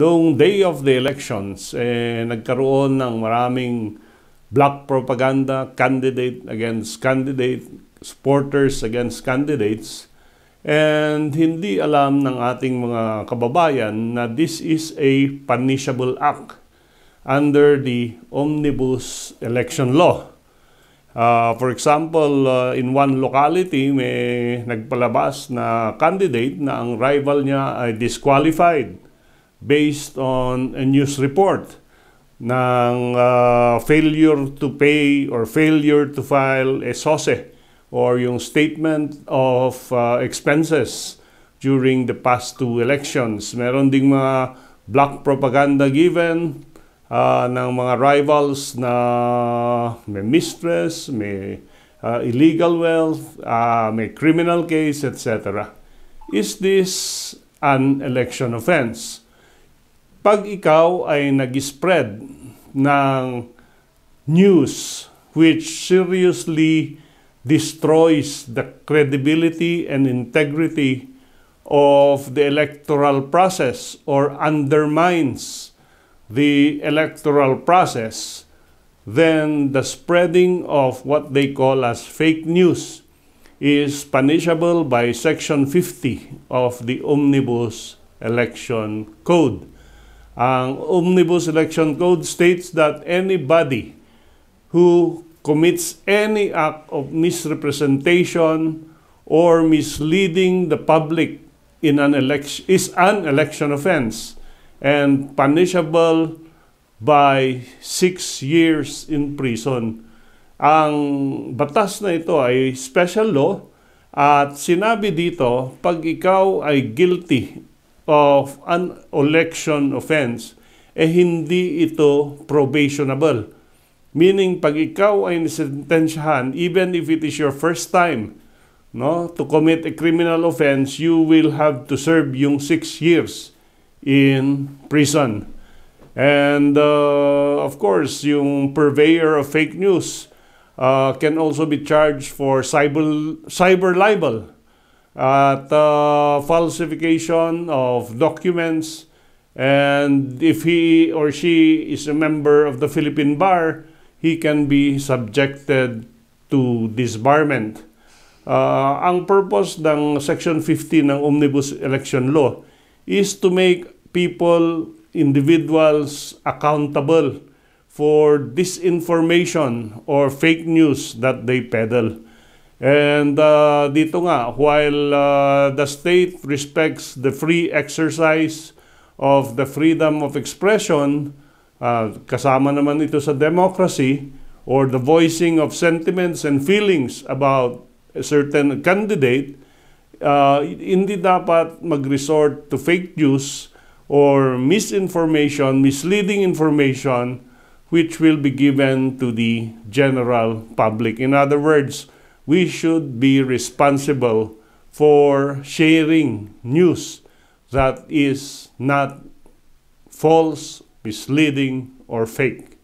noong day of the elections, nagkaroon ng maraming black propaganda, candidate against candidate, supporters against candidates, and hindi alam ng ating mga kababayan na this is a punishable act under the omnibus election law. For example, in one locality, may nagpalabas na candidate na ang rival niya ay disqualified based on a news report ng failure to pay or failure to file a SOSE or yung statement of expenses during the past two elections. Meron ding mga black propaganda given ng mga rivals na may mistress, may illegal wealth, may criminal case, etc. Is this an election offense? Pag ikaw ay nag-spread ng news which seriously destroys the credibility and integrity of the electoral process or undermines the electoral process, then the spreading of what they call as fake news is punishable by Section 50 of the Omnibus Election Code. Ang Omnibus Election Code states that anybody who commits any act of misrepresentation or misleading the public in an election is an election offense and punishable by 6 years in prison. Ang batas na ito ay special law at sinabi dito, pag ikaw ay guilty of an election offense, hindi ito probationable. Meaning, pag ikaw ay nisentensyahan, even if it is your first time to commit a criminal offense, you will have to serve yung 6 years in prison. And of course, yung purveyor of fake news can also be charged for cyber libel at falsification of documents. And if he or she is a member of the Philippine Bar, he can be subjected to disbarment. Ang purpose ng Section 50 ng Omnibus Election Law is to make people, individuals, accountable for disinformation or fake news that they peddle. And dito nga, while the state respects the free exercise of the freedom of expression, kasama naman ito sa democracy, or the voicing of sentiments and feelings about a certain candidate, hindi dapat mag-resort to fake news or misinformation, misleading information which will be given to the general public. In other words, we should be responsible for sharing news that is not false, misleading, or fake.